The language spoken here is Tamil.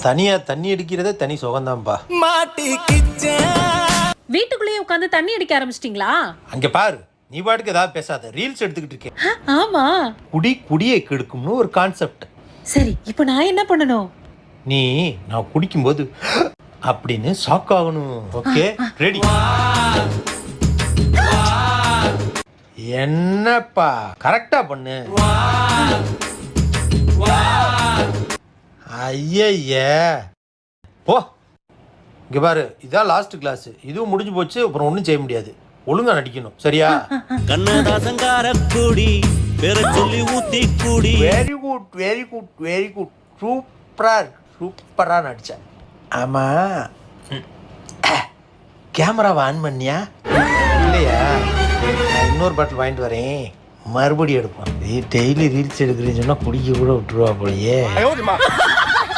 தனியா தண்ணி அடிக்கிறதே தனி சுகம்தான்ப்பா. வீட்டுக்குள்ளேயே உட்காந்து தண்ணி அடிக்க ஆரம்பிச்சிட்டீங்களா? அங்க பாரு, நீ பாட்டுக்கு ஏதாவது பேசாத, ரீல்ஸ் எடுத்துக்கிட்டு இருக்கேன். ஆமா, குடியை கெடுக்கும்னு ஒரு கான்செப்ட். சரி, இப்போ நான் என்ன பண்ணணும்? நீ நான் குடிக்கும்போது அப்படின்னு ஷாக் ஆகணும். Okay, ready? என்னப்பா கரெக்டா பண்ணு. ஐய போ. இங்க பாரு, இதான் லாஸ்ட் கிளாஸ். இதுவும் முடிஞ்சு போச்சு. அப்புறம் ஒன்றும் செய்ய முடியாது. ஒழுங்கா நடிக்கணும், சரியா? Very good, very good, very good. சூப்பரா நடிச்சேன். ஆமா, கேமராவை ஆன் பண்ணியா இல்லையா? நான் இன்னொரு பாட்டில் வாங்கிட்டு வரேன், மறுபடியும் எடுப்போம். டெய்லி ரீல்ஸ் எடுக்கிறேன்னு சொன்னா குடிக்க கூட விட்டுருவா போலயே.